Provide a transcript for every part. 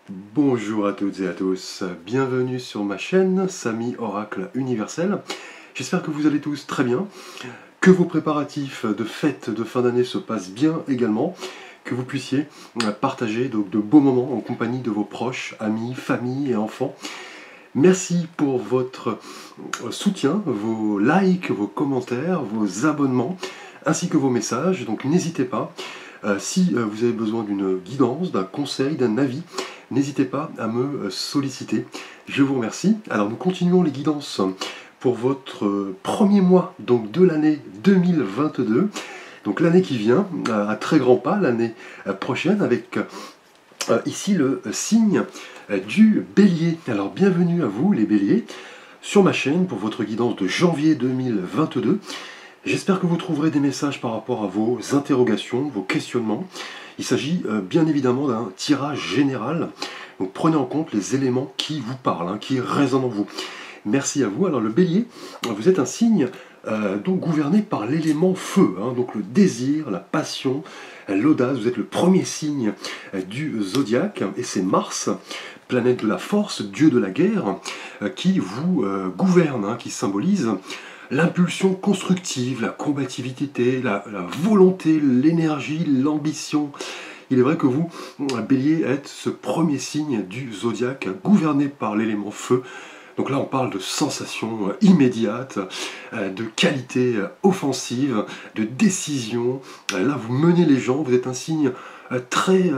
Bonjour à toutes et à tous, bienvenue sur ma chaîne Samy Oracle Universel. J'espère que vous allez tous très bien, que vos préparatifs de fête de fin d'année se passent bien également, que vous puissiez partager de beaux moments en compagnie de vos proches, amis, familles et enfants. Merci pour votre soutien, vos likes, vos commentaires, vos abonnements, ainsi que vos messages, donc n'hésitez pas. Si vous avez besoin d'une guidance, d'un conseil, d'un avis, n'hésitez pas à me solliciter. Je vous remercie. Alors nous continuons les guidances pour votre premier mois donc de l'année 2022. Donc l'année qui vient, à très grands pas, l'année prochaine, avec ici le signe du Bélier. Alors bienvenue à vous les Béliers sur ma chaîne pour votre guidance de janvier 2022. J'espère que vous trouverez des messages par rapport à vos interrogations, vos questionnements. Il s'agit bien évidemment d'un tirage général. Donc prenez en compte les éléments qui vous parlent, qui résonnent en vous. Merci à vous. Alors le Bélier, vous êtes un signe donc gouverné par l'élément feu, donc le désir, la passion, l'audace. Vous êtes le premier signe du zodiaque et c'est Mars, planète de la force, dieu de la guerre, qui vous gouverne, qui symbolise l'impulsion constructive, la combativité, la volonté, l'énergie, l'ambition. Il est vrai que vous, Bélier, êtes ce premier signe du zodiaque gouverné par l'élément feu. Donc là, on parle de sensations immédiates, de qualité offensive, de décision. Là, vous menez les gens, vous êtes un signe très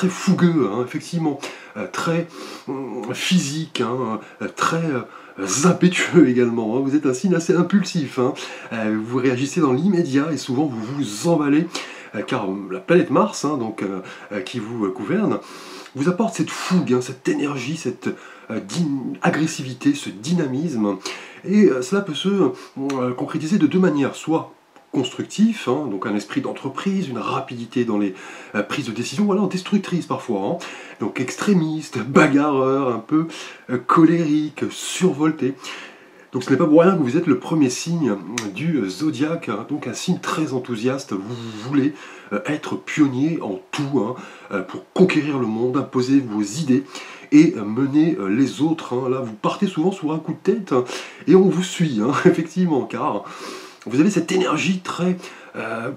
fougueux, effectivement, très physique, très impétueux également. Vous êtes un signe assez impulsif. Vous réagissez dans l'immédiat et souvent vous vous emballez, car la planète Mars, qui vous gouverne, vous apporte cette fougue, cette énergie, cette agressivité, ce dynamisme. Et cela peut se concrétiser de deux manières, soit constructif, donc un esprit d'entreprise, une rapidité dans les prises de décision, ou alors destructrice parfois, donc extrémiste, bagarreur, un peu colérique, survolté. Donc ce n'est pas pour rien que vous êtes le premier signe du zodiaque, donc un signe très enthousiaste. Vous voulez être pionnier en tout, pour conquérir le monde, imposer vos idées et mener les autres. Là, vous partez souvent sur un coup de tête et on vous suit, effectivement, car vous avez cette énergie très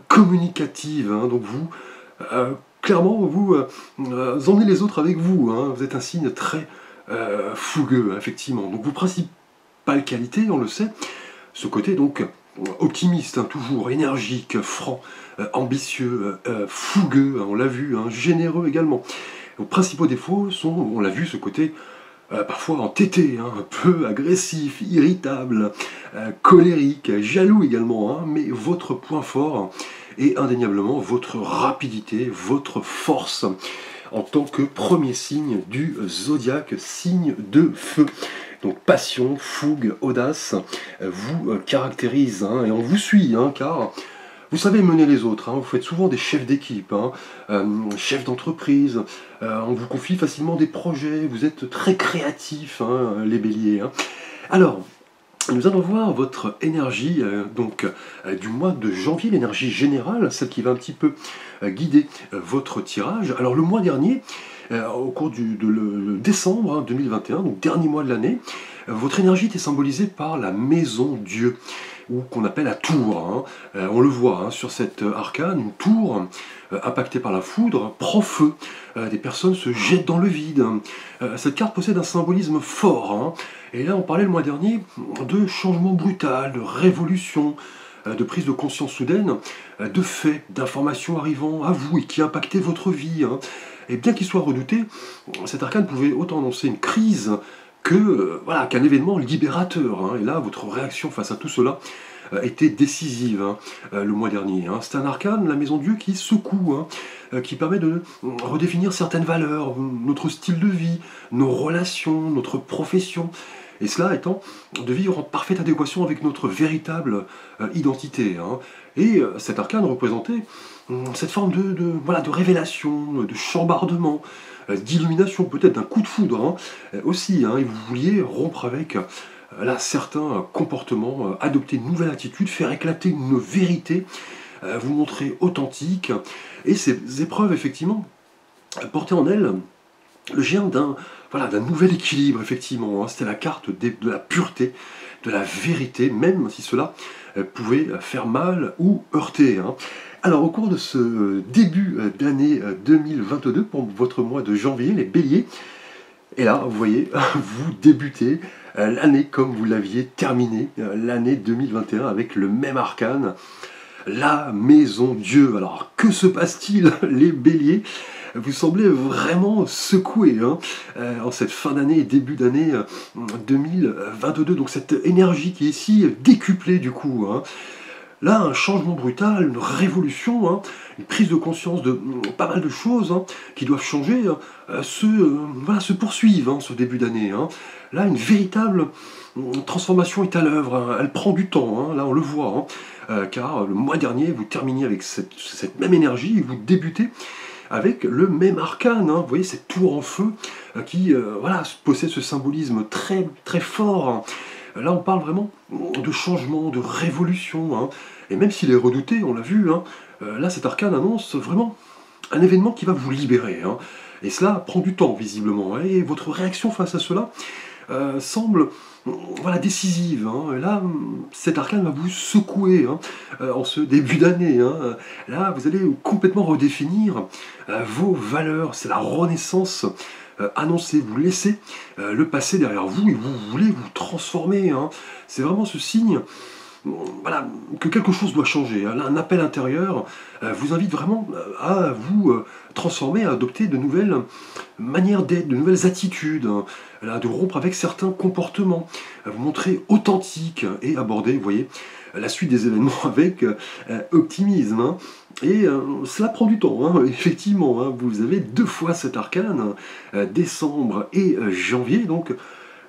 communicative. Donc vous, clairement, vous emmenez les autres avec vous. Vous êtes un signe très fougueux, effectivement. Donc vos principales qualités, on le sait, ce côté donc optimiste, toujours énergique, franc, ambitieux, fougueux, on l'a vu, généreux également. Vos principaux défauts sont, on l'a vu, ce côté parfois entêté, un peu agressif, irritable, colérique, jaloux également, mais votre point fort est indéniablement votre rapidité, votre force, en tant que premier signe du zodiaque, signe de feu. Donc passion, fougue, audace vous caractérise, et on vous suit, car vous savez mener les autres, vous faites souvent des chefs d'équipe, chefs d'entreprise, on vous confie facilement des projets, vous êtes très créatifs, les béliers. Alors, nous allons voir votre énergie du mois de janvier, l'énergie générale, celle qui va un petit peu guider votre tirage. Alors le mois dernier, au cours de décembre 2021, donc dernier mois de l'année, votre énergie était symbolisée par la maison Dieu, ou qu'on appelle la tour. On le voit sur cette arcane, une tour impactée par la foudre prend feu. Des personnes se jettent dans le vide. Cette carte possède un symbolisme fort. Et là, on parlait le mois dernier de changement brutal, de révolution, de prise de conscience soudaine, de faits, d'informations arrivant à vous et qui impactaient votre vie. Et bien qu'il soit redouté, cet arcane pouvait autant annoncer une crise qu'un événement libérateur. Et là, votre réaction face à tout cela était décisive le mois dernier. C'est un arcane, la maison Dieu, qui secoue, qui permet de redéfinir certaines valeurs, notre style de vie, nos relations, notre profession. Et cela étant de vivre en parfaite adéquation avec notre véritable identité. Et cet arcane représentait cette forme de révélation, de chambardement, d'illumination, peut-être d'un coup de foudre aussi. Et vous vouliez rompre avec certains comportements, adopter une nouvelle attitude, faire éclater une vérité, vous montrer authentique. Et ces épreuves, effectivement, portaient en elles le germe d'un nouvel équilibre, effectivement, hein. C'était la carte de la pureté, de la vérité, même si cela pouvait faire mal ou heurter, hein. Alors, au cours de ce début d'année 2022, pour votre mois de janvier, les béliers, et là, vous voyez, vous débutez l'année comme vous l'aviez terminée, l'année 2021, avec le même arcane, la maison Dieu. Alors, que se passe-t-il, les béliers? Vous semblez vraiment secoué, hein, en cette fin d'année et début d'année 2022. Donc cette énergie qui est ici décuplée du coup, hein. Là, un changement brutal, une révolution, hein, une prise de conscience de pas mal de choses, hein, qui doivent changer, voilà, se poursuivent, hein, ce début d'année, hein. Là, une véritable transformation est à l'œuvre, hein. Elle prend du temps, hein, là on le voit, hein, car le mois dernier, vous terminiez avec cette même énergie et vous débutez avec le même arcane, hein. Vous voyez cette tour en feu qui voilà, possède ce symbolisme très, très fort, hein. Là, on parle vraiment de changement, de révolution, hein. Et même s'il est redouté, on l'a vu, hein, là, cet arcane annonce vraiment un événement qui va vous libérer, hein. Et cela prend du temps, visiblement, hein. Et votre réaction face à cela semble voilà, décisive, hein. Et là, cet arcane va vous secouer, hein, en ce début d'année, hein. Là, vous allez complètement redéfinir vos valeurs. C'est la renaissance annoncée. Vous laissez le passé derrière vous et vous voulez vous transformer, hein. C'est vraiment ce signe voilà, que quelque chose doit changer, hein. Là, un appel intérieur vous invite vraiment à vous transformer, à adopter de nouvelles manières d'être, de nouvelles attitudes, hein, là, de rompre avec certains comportements, à vous montrer authentique et aborder, vous voyez, la suite des événements avec optimisme, hein. Et cela prend du temps, hein, effectivement, hein. Vous avez 2 fois cet arcane, décembre et janvier, donc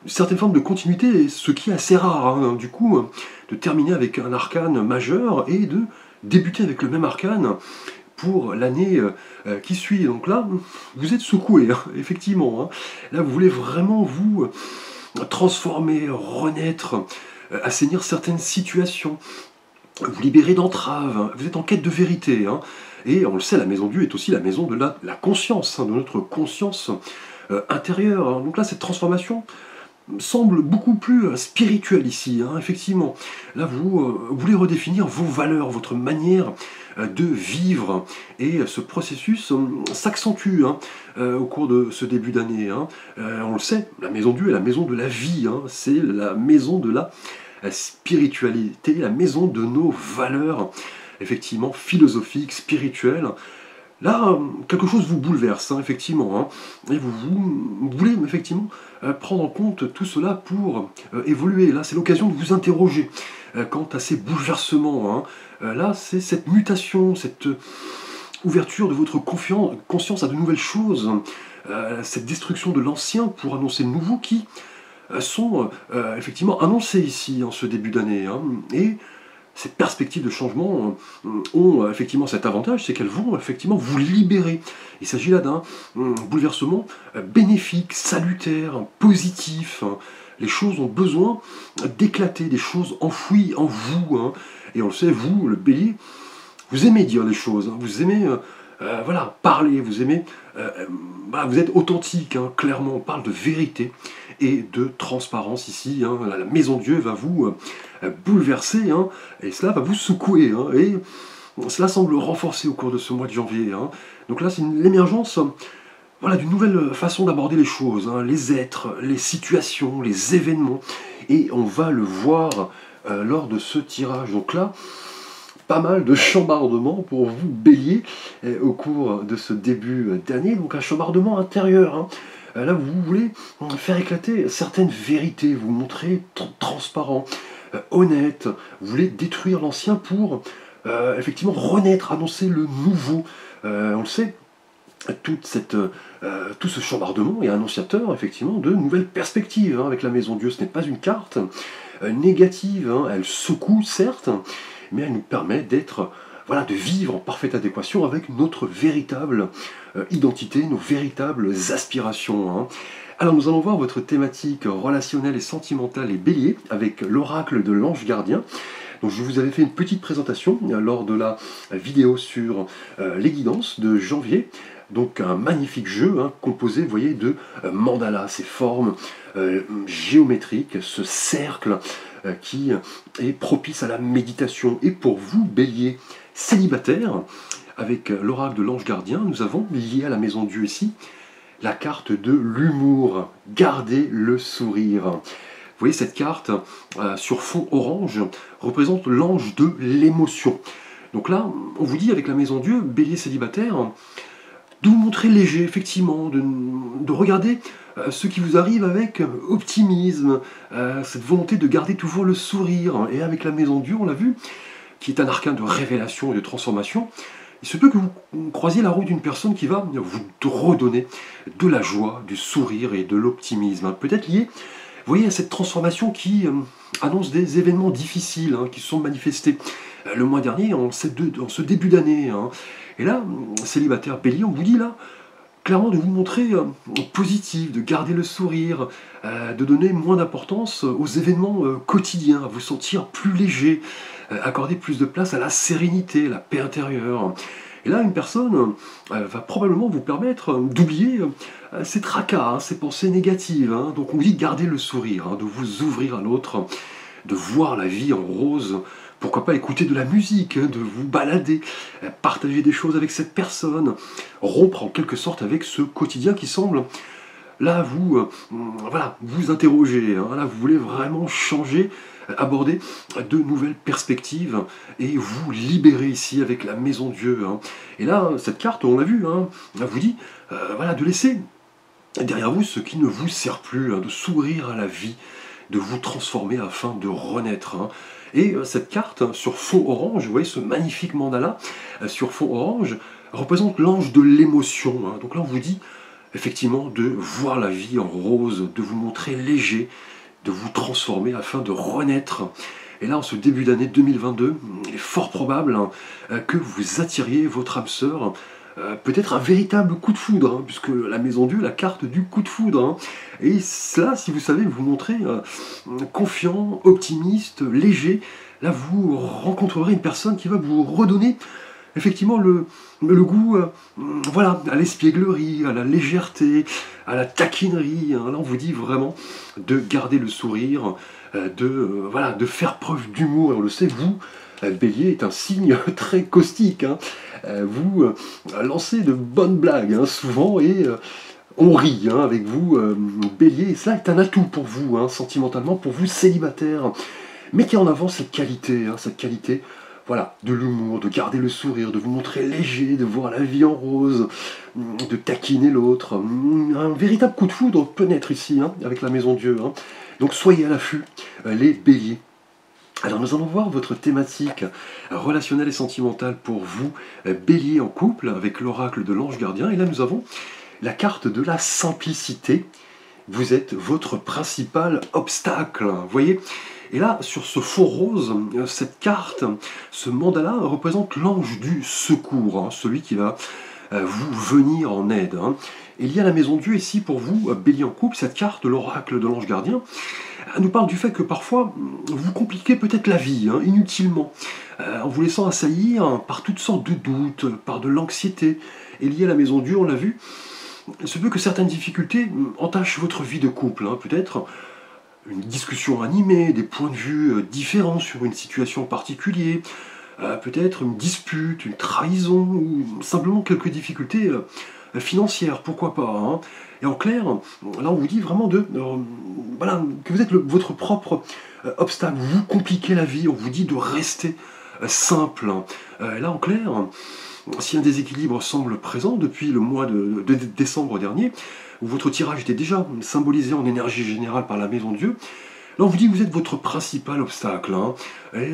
une certaine forme de continuité, ce qui est assez rare, hein, du coup, de terminer avec un arcane majeur et de débuter avec le même arcane pour l'année qui suit. Donc là, vous êtes secoué, hein, effectivement, hein. Là, vous voulez vraiment vous transformer, renaître, assainir certaines situations, vous libérer d'entraves, hein. Vous êtes en quête de vérité, hein. Et on le sait, la maison Dieu est aussi la maison de la conscience, hein, de notre conscience intérieure, hein. Donc là, cette transformation semble beaucoup plus spirituel ici, hein, effectivement. Là, vous voulez redéfinir vos valeurs, votre manière de vivre, et ce processus s'accentue, hein, au cours de ce début d'année, hein. On le sait, la maison Dieu est la maison de la vie, hein. C'est la maison de la spiritualité, la maison de nos valeurs, effectivement, philosophiques, spirituelles. Là, quelque chose vous bouleverse, hein, effectivement, hein, et vous voulez effectivement prendre en compte tout cela pour évoluer. Là, c'est l'occasion de vous interroger quant à ces bouleversements, hein. Là, c'est cette mutation, cette ouverture de votre conscience à de nouvelles choses, cette destruction de l'ancien pour annoncer le nouveau qui sont effectivement annoncés ici en ce début d'année, hein. Et ces perspectives de changement ont effectivement cet avantage, c'est qu'elles vont effectivement vous libérer. Il s'agit là d'un bouleversement bénéfique, salutaire, positif. Les choses ont besoin d'éclater, des choses enfouies en vous, hein. Et on le sait, vous, le bélier, vous aimez dire des choses, hein. Vous aimez voilà, parler, vous aimez, voilà, vous êtes authentique, hein, clairement, on parle de vérité et de transparence ici, hein. La maison Dieu va vous bouleverser, hein, et cela va vous secouer, hein, et cela semble renforcer au cours de ce mois de janvier, hein. Donc là, c'est l'émergence voilà, d'une nouvelle façon d'aborder les choses, hein, les êtres, les situations, les événements, et on va le voir lors de ce tirage. Donc là, pas mal de chambardements pour vous, bélier, au cours de ce début d'année, donc un chambardement intérieur, hein. Là, vous voulez faire éclater certaines vérités, vous montrer transparent, honnête, vous voulez détruire l'ancien pour effectivement renaître, annoncer le nouveau. On le sait, tout ce chambardement est annonciateur effectivement de nouvelles perspectives, hein, avec la maison Dieu. Ce n'est pas une carte négative, hein. Elle secoue certes, mais elle nous permet d'être, voilà, de vivre en parfaite adéquation avec notre véritable identité, nos véritables aspirations, hein. Alors nous allons voir votre thématique relationnelle et sentimentale et bélier avec l'oracle de l'ange gardien. Donc je vous avais fait une petite présentation lors de la vidéo sur les guidances de janvier. Donc un magnifique jeu composé, vous voyez, de mandalas, ces formes géométriques, ce cercle qui est propice à la méditation. Et pour vous, bélier célibataire, avec l'oracle de l'ange gardien, nous avons lié à la maison Dieu ici la carte de l'humour. Gardez le sourire. Vous voyez cette carte sur fond orange représente l'ange de l'émotion. Donc là, on vous dit avec la maison Dieu, bélier célibataire, de vous montrer léger, effectivement, de regarder ce qui vous arrive avec optimisme, cette volonté de garder toujours le sourire. Et avec la maison Dieu, on l'a vu, qui est un arcane de révélation et de transformation, il se peut que vous croisiez la route d'une personne qui va vous redonner de la joie, du sourire et de l'optimisme. Peut-être lié, vous voyez, à cette transformation qui annonce des événements difficiles qui se sont manifestés le mois dernier, en ce début d'année. Et là, célibataire bélier, on vous dit là, clairement de vous montrer positif, de garder le sourire, de donner moins d'importance aux événements quotidiens, à vous sentir plus léger, accorder plus de place à la sérénité, la paix intérieure. Et là, une personne va probablement vous permettre d'oublier ces tracas, ces pensées négatives. Donc on vous dit de garder le sourire, de vous ouvrir à l'autre, de voir la vie en rose. Pourquoi pas écouter de la musique, de vous balader, partager des choses avec cette personne, rompre en quelque sorte avec ce quotidien qui semble, là, vous interroger. Là, vous voulez vraiment changer, aborder de nouvelles perspectives et vous libérer ici avec la maison Dieu. Et là, cette carte, on l'a vu, vous dit de laisser derrière vous ce qui ne vous sert plus, de s'ouvrir à la vie, de vous transformer afin de renaître. Et cette carte, sur fond orange, vous voyez ce magnifique mandala, sur fond orange, représente l'ange de l'émotion. Donc là, on vous dit, effectivement, de voir la vie en rose, de vous montrer léger, de vous transformer afin de renaître. Et là, en ce début d'année 2022, il est fort probable que vous attiriez votre âme sœur, peut-être un véritable coup de foudre, puisque la maison Dieu, la carte du coup de foudre. Et cela, si vous savez vous montrer confiant, optimiste, léger, là vous rencontrerez une personne qui va vous redonner effectivement le goût à l'espièglerie, à la légèreté, à la taquinerie. Là on vous dit vraiment de garder le sourire, de faire preuve d'humour. Et on le sait, vous, Bélier est un signe très caustique. Vous lancez de bonnes blagues souvent et on rit avec vous, Bélier. Et cela est un atout pour vous, sentimentalement, pour vous célibataire. Mettez en avant cette qualité, de l'humour, de garder le sourire, de vous montrer léger, de voir la vie en rose, de taquiner l'autre. Un véritable coup de foudre peut naître ici, avec la maison Dieu. Donc soyez à l'affût, les béliers. Alors nous allons voir votre thématique relationnelle et sentimentale pour vous, bélier en couple, avec l'oracle de l'ange gardien. Et là nous avons la carte de la simplicité. Vous êtes votre principal obstacle, vous voyez. Et là, sur ce fond rose, cette carte, ce mandala représente l'ange du secours, celui qui va vous venir en aide. Et il y a la maison Dieu ici pour vous, bélier en couple, cette carte, l'oracle de l'ange gardien, nous parle du fait que parfois, vous compliquez peut-être la vie, inutilement, en vous laissant assaillir par toutes sortes de doutes, par de l'anxiété. Et lié à la maison Dieu, on l'a vu, il se peut que certaines difficultés entachent votre vie de couple, peut-être une discussion animée, des points de vue différents sur une situation particulière, peut-être une dispute, une trahison, ou simplement quelques difficultés financières, pourquoi pas. Et en clair, là on vous dit vraiment que vous êtes votre propre obstacle, vous compliquez la vie, on vous dit de rester simple. Là en clair, si un déséquilibre semble présent depuis le mois de décembre dernier, où votre tirage était déjà symbolisé en énergie générale par la maison Dieu, là on vous dit que vous êtes votre principal obstacle. Et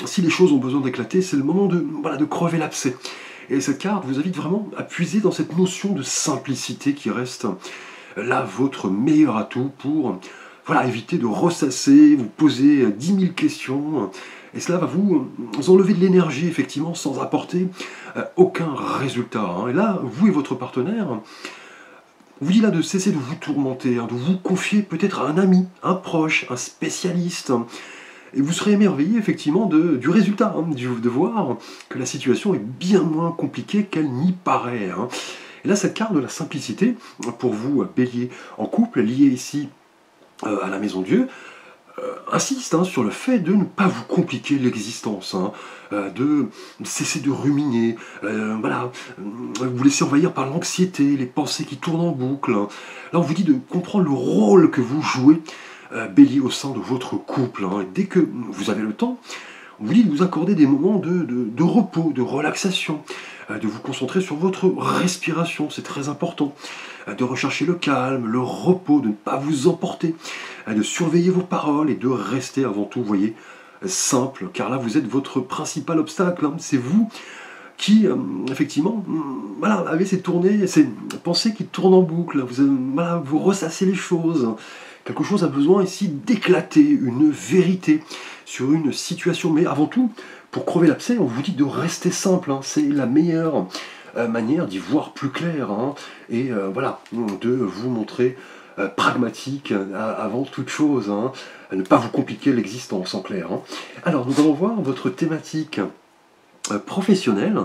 si les choses ont besoin d'éclater, c'est le moment de crever l'abcès. Et cette carte vous invite vraiment à puiser dans cette notion de simplicité qui reste là votre meilleur atout pour éviter de ressasser, vous poser 10 000 questions. Et cela va vous enlever de l'énergie, effectivement, sans apporter aucun résultat. Et là, vous et votre partenaire, vous dit là de cesser de vous tourmenter, de vous confier peut-être à un ami, un proche, un spécialiste, Et vous serez émerveillé effectivement du résultat, de voir que la situation est bien moins compliquée qu'elle n'y paraît. Et là, cette carte de la simplicité, pour vous, bélier en couple, lié ici à la maison Dieu, insiste sur le fait de ne pas vous compliquer l'existence, de cesser de ruminer, voilà, vous laisser envahir par l'anxiété, les pensées qui tournent en boucle. Là, on vous dit de comprendre le rôle que vous jouez, bélier, au sein de votre couple. Et dès que vous avez le temps, on vous dit de vous accorder des moments de repos, de relaxation, de vous concentrer sur votre respiration, c'est très important, de rechercher le calme, le repos, de ne pas vous emporter, de surveiller vos paroles et de rester avant tout, vous voyez, simple, car là vous êtes votre principal obstacle, c'est vous qui, effectivement, voilà, avez ces tournées, ces pensées qui tournent en boucle, voilà, vous ressassez les choses. Quelque chose a besoin ici d'éclater, une vérité sur une situation. Mais avant tout, pour crever l'abcès, on vous dit de rester simple. C'est la meilleure manière d'y voir plus clair. Et voilà, de vous montrer pragmatique avant toute chose. Ne pas vous compliquer l'existence en clair. Alors, nous allons voir votre thématique professionnelle,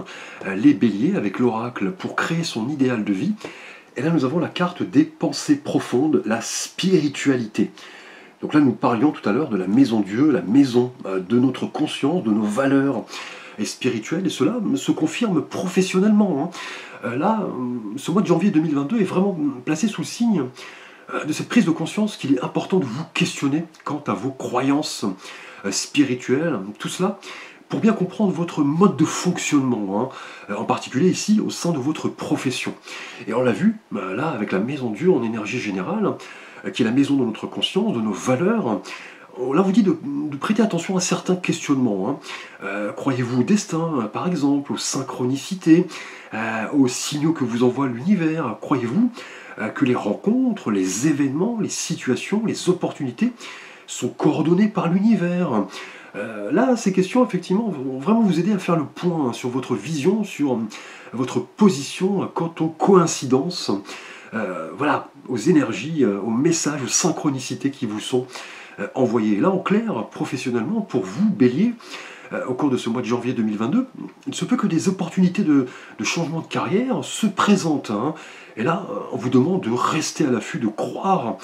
les béliers avec l'oracle pour créer son idéal de vie. Et là, nous avons la carte des pensées profondes, la spiritualité. Donc là, nous parlions tout à l'heure de la maison Dieu, la maison de notre conscience, de nos valeurs spirituelles, et cela se confirme professionnellement. Là, ce mois de janvier 2022 est vraiment placé sous le signe de cette prise de conscience qu'il est important de vous questionner quant à vos croyances spirituelles, tout cela, pour bien comprendre votre mode de fonctionnement, en particulier ici au sein de votre profession. Et on l'a vu, là, avec la maison Dieu en énergie générale, qui est la maison de notre conscience, de nos valeurs, on là vous dit de prêter attention à certains questionnements. Croyez-vous au destin, par exemple, aux synchronicités, aux signaux que vous envoie l'univers? Croyez-vous que les rencontres, les événements, les situations, les opportunités sont coordonnées par l'univers? Là, ces questions, effectivement, vont vraiment vous aider à faire le point sur votre vision, sur votre position quant aux coïncidences, voilà, aux énergies, aux messages, aux synchronicités qui vous sont envoyés. Là, en clair, professionnellement, pour vous, bélier, au cours de ce mois de janvier 2022, il ne se peut que des opportunités de changement de carrière se présentent. Et là, on vous demande de rester à l'affût, de croire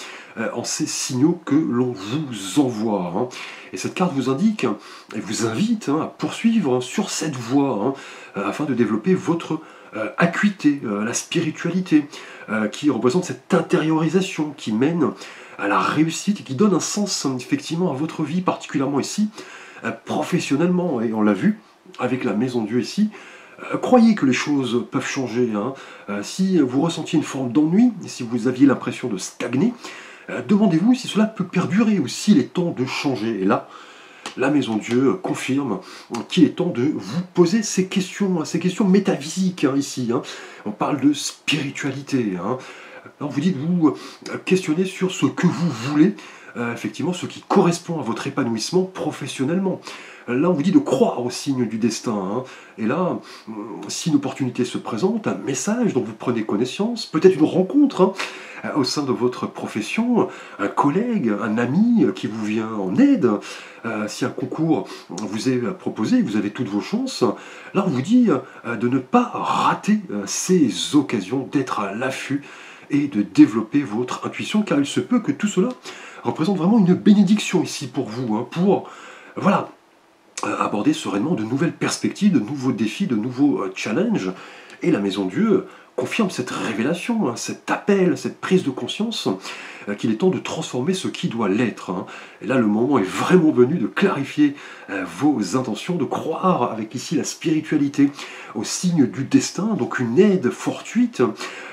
en ces signaux que l'on vous envoie. Et cette carte vous indique et vous invite à poursuivre sur cette voie afin de développer votre acuité, la spiritualité, qui représente cette intériorisation qui mène à la réussite et qui donne un sens effectivement à votre vie, particulièrement ici, professionnellement. Et on l'a vu avec la maison Dieu ici. Croyez que les choses peuvent changer. Si vous ressentiez une forme d'ennui, si vous aviez l'impression de stagner, demandez-vous si cela peut perdurer ou s'il est temps de changer. Et là, la maison Dieu confirme qu'il est temps de vous poser ces questions métaphysiques ici. On parle de spiritualité. Alors vous dites, vous questionnez sur ce que vous voulez, effectivement, ce qui correspond à votre épanouissement professionnellement. Là, on vous dit de croire au signe du destin. Et là, si une opportunité se présente, un message dont vous prenez connaissance, peut-être une rencontre au sein de votre profession, un collègue, un ami qui vous vient en aide, si un concours vous est proposé, vous avez toutes vos chances, là, on vous dit de ne pas rater ces occasions, d'être à l'affût et de développer votre intuition, car il se peut que tout cela représente vraiment une bénédiction ici pour vous, pour, voilà, aborder sereinement de nouvelles perspectives, de nouveaux défis, de nouveaux challenges. Et la maison Dieu confirme cette révélation, cet appel, cette prise de conscience, qu'il est temps de transformer ce qui doit l'être. Et là, le moment est vraiment venu de clarifier vos intentions, de croire avec ici la spiritualité au signe du destin, donc une aide fortuite,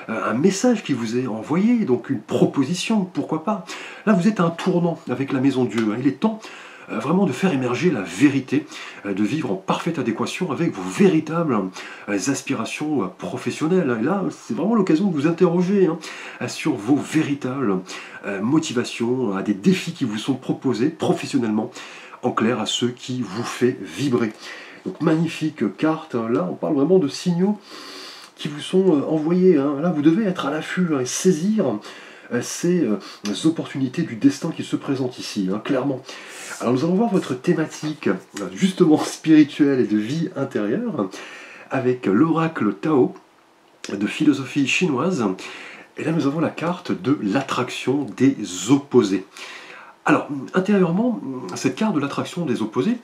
un message qui vous est envoyé, donc une proposition, pourquoi pas. Là, vous êtes à un tournant avec la maison Dieu. Il est temps vraiment de faire émerger la vérité, de vivre en parfaite adéquation avec vos véritables aspirations professionnelles. Et là, c'est vraiment l'occasion de vous interroger sur vos véritables motivations, à des défis qui vous sont proposés professionnellement, en clair, à ceux qui vous fait vibrer. Donc magnifique carte, là on parle vraiment de signaux qui vous sont envoyés. Là vous devez être à l'affût et saisir ces opportunités du destin qui se présentent ici, hein, clairement. Alors nous allons voir votre thématique, justement spirituelle et de vie intérieure, avec l'oracle Tao de philosophie chinoise. Et là nous avons la carte de l'attraction des opposés. Alors, intérieurement, cette carte de l'attraction des opposés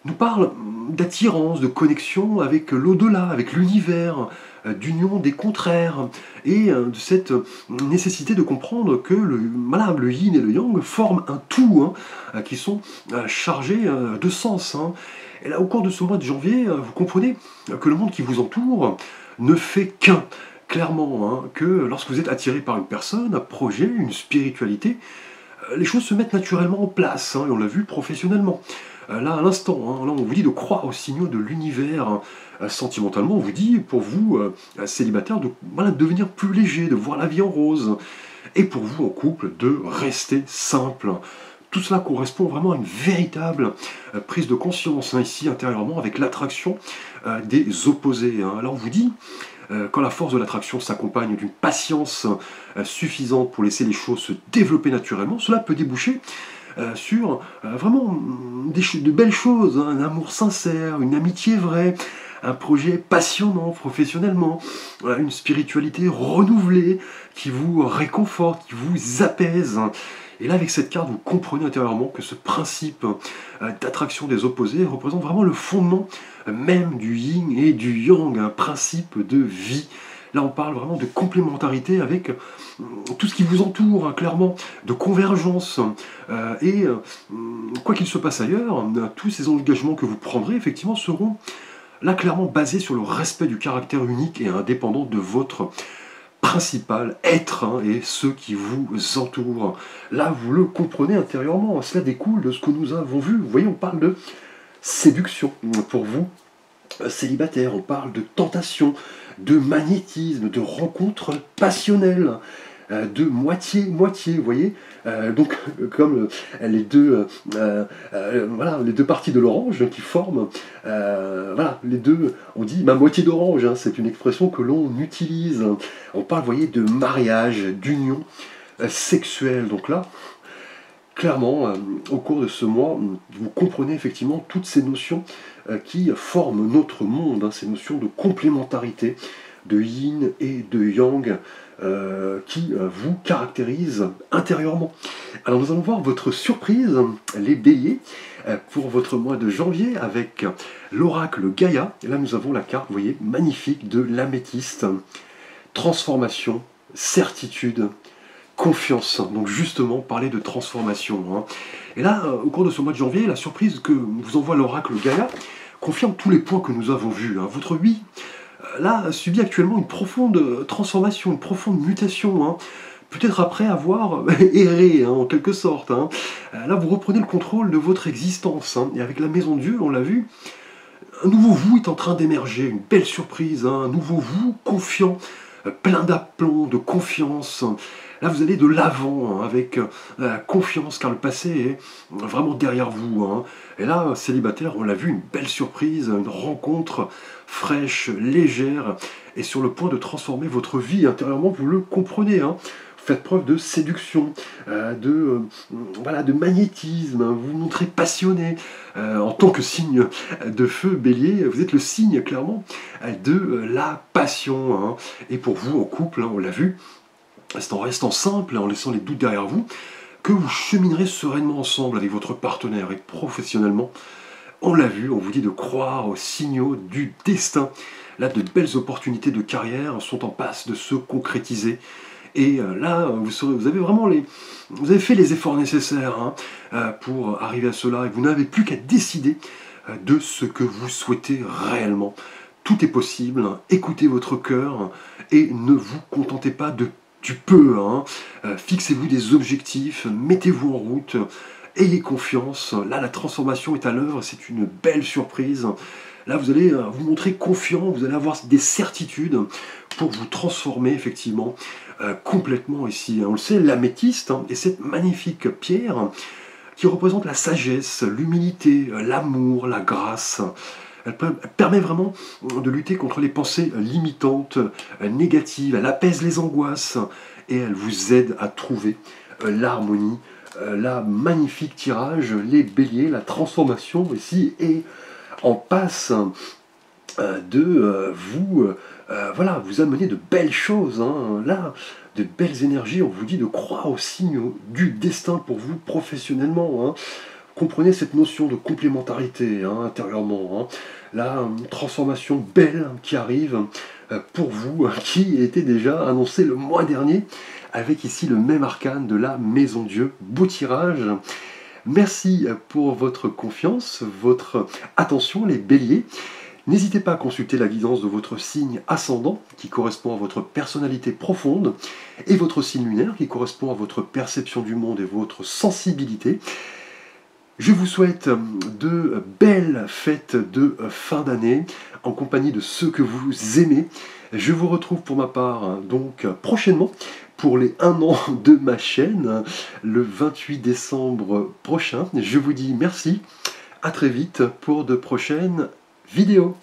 nous parle d'attirance, de connexion avec l'au-delà, avec l'univers, d'union des contraires, et de cette nécessité de comprendre que le yin et le yang forment un tout, hein, qui sont chargés de sens. Hein. Et là, au cours de ce mois de janvier, vous comprenez que le monde qui vous entoure ne fait qu'un. Clairement, hein, que lorsque vous êtes attiré par une personne, un projet, une spiritualité, les choses se mettent naturellement en place, hein, et on l'a vu professionnellement. Là, à l'instant, hein, là, on vous dit de croire aux signaux de l'univers. Hein. Sentimentalement, on vous dit, pour vous, célibataire, de devenir plus léger, de voir la vie en rose. Et pour vous, en couple, de rester simple. Tout cela correspond vraiment à une véritable prise de conscience, hein, ici, intérieurement, avec l'attraction des opposés. Hein. Alors, on vous dit, quand la force de l'attraction s'accompagne d'une patience suffisante pour laisser les choses se développer naturellement, cela peut déboucher sur vraiment de belles choses, hein, un amour sincère, une amitié vraie, un projet passionnant professionnellement, une spiritualité renouvelée qui vous réconforte, qui vous apaise. Et là, avec cette carte, vous comprenez intérieurement que ce principe d'attraction des opposés représente vraiment le fondement même du yin et du yang, un principe de vie. Là, on parle vraiment de complémentarité avec tout ce qui vous entoure, hein, clairement, de convergence. Et quoi qu'il se passe ailleurs, tous ces engagements que vous prendrez, effectivement, seront là clairement basés sur le respect du caractère unique et indépendant de votre principal être, hein, et ceux qui vous entourent. Là, vous le comprenez intérieurement. Cela découle de ce que nous avons vu. Vous voyez, on parle de séduction pour vous, célibataire. On parle de tentation, de magnétisme, de rencontres passionnelles, de moitié-moitié, vous voyez, donc comme les deux parties de l'orange qui forment, les deux, on dit ma moitié d'orange, hein, c'est une expression que l'on utilise. On parle, vous voyez, de mariage, d'union sexuelle. Donc là, clairement, au cours de ce mois, vous comprenez effectivement toutes ces notions qui forment notre monde, hein, ces notions de complémentarité, de yin et de yang, qui vous caractérisent intérieurement. Alors nous allons voir votre surprise, les béliers, pour votre mois de janvier, avec l'oracle Gaïa. Et là nous avons la carte, vous voyez, magnifique de l'améthyste. Transformation, certitude, confiance. Donc justement, parler de transformation. Hein. Et là, au cours de ce mois de janvier, la surprise que vous envoie l'oracle Gaïa confirme tous les points que nous avons vus. Hein. Votre oui, là, subit actuellement une profonde transformation, une profonde mutation. Hein. Peut-être après avoir erré, hein, en quelque sorte. Hein. Là, vous reprenez le contrôle de votre existence. Hein. Et avec la Maison de Dieu, on l'a vu, un nouveau vous est en train d'émerger. Une belle surprise, hein. Un nouveau vous confiant, plein d'aplomb, de confiance. Là, vous allez de l'avant, hein, avec confiance, car le passé est vraiment derrière vous. Hein. Et là, célibataire, on l'a vu, une belle surprise, une rencontre fraîche, légère, et sur le point de transformer votre vie intérieurement, vous le comprenez. Hein. Faites preuve de séduction, de magnétisme, hein. Vous vous montrez passionné. En tant que signe de feu, bélier, vous êtes le signe, clairement, de la passion. Hein. Et pour vous, en couple, hein, on l'a vu, c'est en restant simple, en laissant les doutes derrière vous, que vous cheminerez sereinement ensemble avec votre partenaire. Et professionnellement, on l'a vu, on vous dit de croire aux signaux du destin. Là, de belles opportunités de carrière sont en passe de se concrétiser. Et là, vous avez vraiment vous avez fait les efforts nécessaires, hein, pour arriver à cela. Et vous n'avez plus qu'à décider de ce que vous souhaitez réellement. Tout est possible. Hein. Écoutez votre cœur et ne vous contentez pas de tu peux, hein. Fixez-vous des objectifs, mettez-vous en route, ayez confiance. Là, la transformation est à l'œuvre, c'est une belle surprise. Là, vous allez vous montrer confiant, vous allez avoir des certitudes pour vous transformer, effectivement, complètement ici. On le sait, l'améthyste, hein, est cette magnifique pierre qui représente la sagesse, l'humilité, l'amour, la grâce. Elle permet vraiment de lutter contre les pensées limitantes, négatives. Elle apaise les angoisses et elle vous aide à trouver l'harmonie, la magnifique tirage, les béliers, la transformation ici, et en passe voilà, vous amener de belles choses, hein, là, de belles énergies. On vous dit de croire au signe du destin pour vous professionnellement, hein. Comprenez cette notion de complémentarité, hein, intérieurement, hein. Là, une transformation belle qui arrive pour vous, qui était déjà annoncée le mois dernier, avec ici le même arcane de la Maison Dieu. Beau tirage. Merci pour votre confiance, votre attention, les béliers. N'hésitez pas à consulter la guidance de votre signe ascendant, qui correspond à votre personnalité profonde, et votre signe lunaire, qui correspond à votre perception du monde et votre sensibilité. Je vous souhaite de belles fêtes de fin d'année, en compagnie de ceux que vous aimez. Je vous retrouve pour ma part donc prochainement pour les 1 an de ma chaîne, le 28 décembre prochain. Je vous dis merci, à très vite pour de prochaines vidéos.